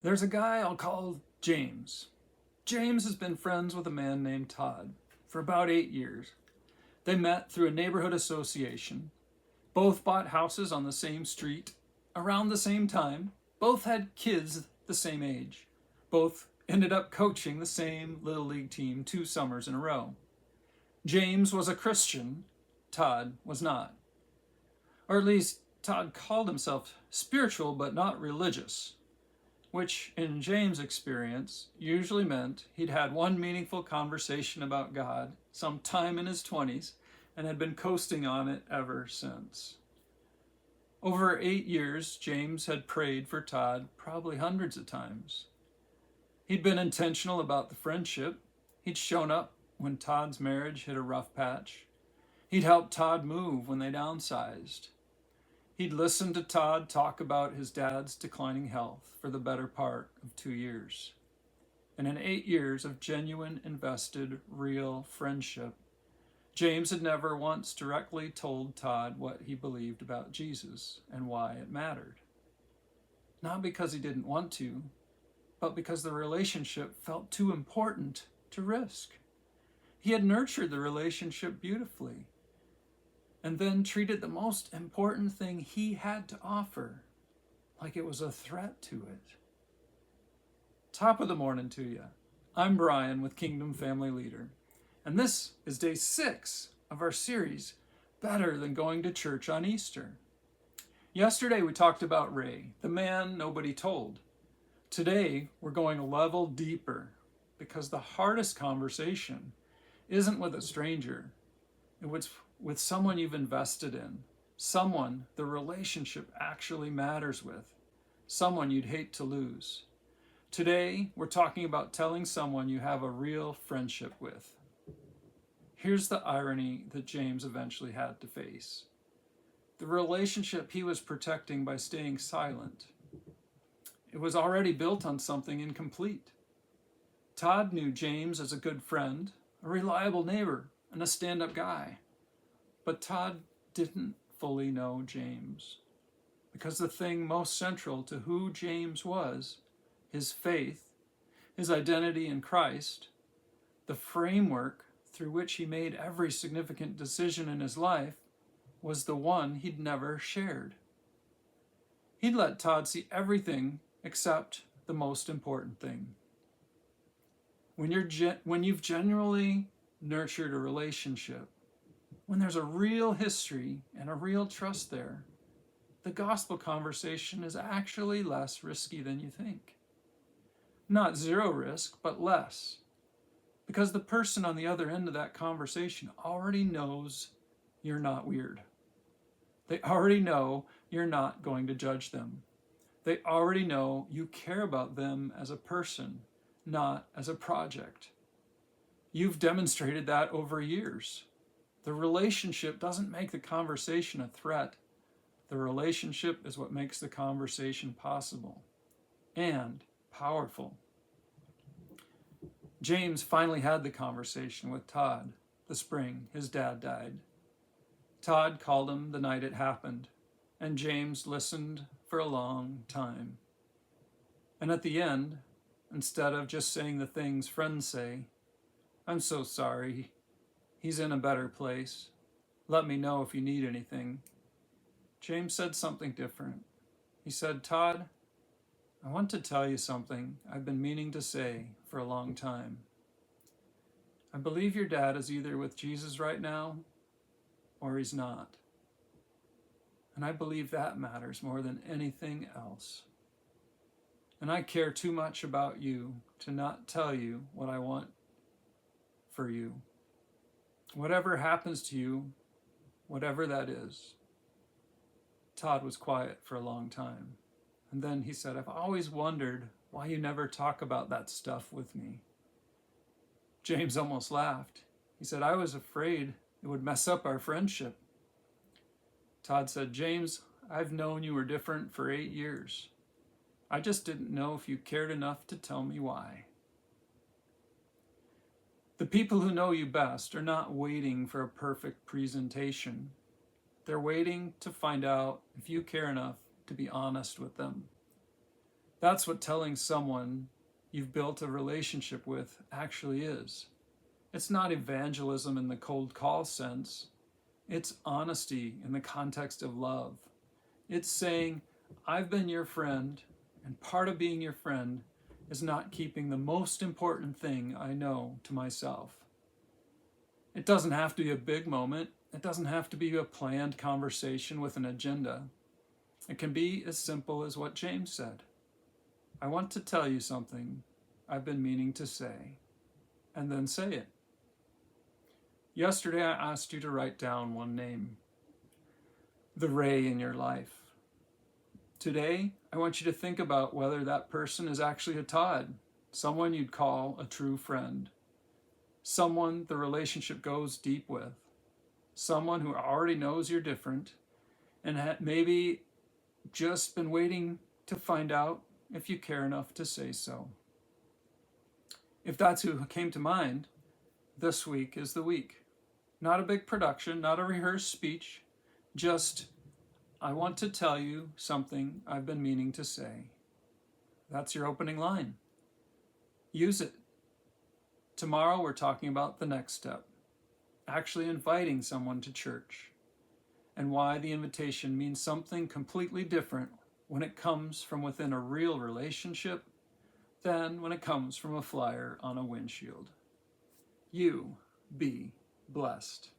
There's a guy I'll call James. James has been friends with a man named Todd for about 8 years. They met through a neighborhood association. Both bought houses on the same street around the same time. Both had kids the same age. Both ended up coaching the same Little League team 2 summers in a row. James was a Christian. Todd was not. Or at least, Todd called himself spiritual but not religious, which in James' experience usually meant he'd had one meaningful conversation about God sometime in his 20s and had been coasting on it ever since. Over 8 years, James had prayed for Todd probably hundreds of times. He'd been intentional about the friendship. He'd shown up when Todd's marriage hit a rough patch. He'd helped Todd move when they downsized. He'd listened to Todd talk about his dad's declining health for the better part of 2 years. And in 8 years of genuine, invested, real friendship, James had never once directly told Todd what he believed about Jesus and why it mattered. Not because he didn't want to, but because the relationship felt too important to risk. He had nurtured the relationship beautifully, and then treated the most important thing he had to offer like it was a threat to it. Top of the morning to you. I'm Brian with Kingdom Family Leader, and this is day 6 of our series, Better Than Going to Church on Easter. Yesterday we talked about Ray, the man nobody told. Today we're going a level deeper, because the hardest conversation isn't with a stranger. It's with someone you've invested in, someone the relationship actually matters with, someone you'd hate to lose. Today, we're talking about telling someone you have a real friendship with. Here's the irony that James eventually had to face. The relationship he was protecting by staying silent, it was already built on something incomplete. Todd knew James as a good friend, a reliable neighbor, and a stand-up guy. But Todd didn't fully know James, because the thing most central to who James was, his faith, his identity in Christ, the framework through which he made every significant decision in his life, was the one he'd never shared. He'd let Todd see everything except the most important thing. When you've genuinely nurtured a relationship, when there's a real history and a real trust there, the gospel conversation is actually less risky than you think. Not zero risk, but less. Because the person on the other end of that conversation already knows you're not weird. They already know you're not going to judge them. They already know you care about them as a person, not as a project. You've demonstrated that over years. The relationship doesn't make the conversation a threat. The relationship is what makes the conversation possible and powerful. James finally had the conversation with Todd the spring his dad died. Todd called him the night it happened, and James listened for a long time. And at the end, instead of just saying the things friends say, "I'm so sorry, he's in a better place. Let me know if you need anything," James said something different. He said, "Todd, I want to tell you something I've been meaning to say for a long time. I believe your dad is either with Jesus right now or he's not. And I believe that matters more than anything else. And I care too much about you to not tell you what I want for you. Whatever happens to you, whatever that is." Todd was quiet for a long time. And then he said, "I've always wondered why you never talk about that stuff with me." James almost laughed. He said, "I was afraid it would mess up our friendship." Todd said, "James, I've known you were different for 8 years. I just didn't know if you cared enough to tell me why." The people who know you best are not waiting for a perfect presentation. They're waiting to find out if you care enough to be honest with them. That's what telling someone you've built a relationship with actually is. It's not evangelism in the cold call sense. It's honesty in the context of love. It's saying, I've been your friend, and part of being your friend is not keeping the most important thing I know to myself. It doesn't have to be a big moment. It doesn't have to be a planned conversation with an agenda. It can be as simple as what James said. I want to tell you something I've been meaning to say, and then say it. Yesterday, I asked you to write down one name, the Ray in your life. Today, I want you to think about whether that person is actually a Todd, someone you'd call a true friend, someone the relationship goes deep with, someone who already knows you're different and maybe just been waiting to find out if you care enough to say so. If that's who came to mind, this week is the week. Not a big production, not a rehearsed speech, just, I want to tell you something I've been meaning to say. That's your opening line. Use it. Tomorrow we're talking about the next step, actually inviting someone to church, and why the invitation means something completely different when it comes from within a real relationship than when it comes from a flyer on a windshield. You be blessed.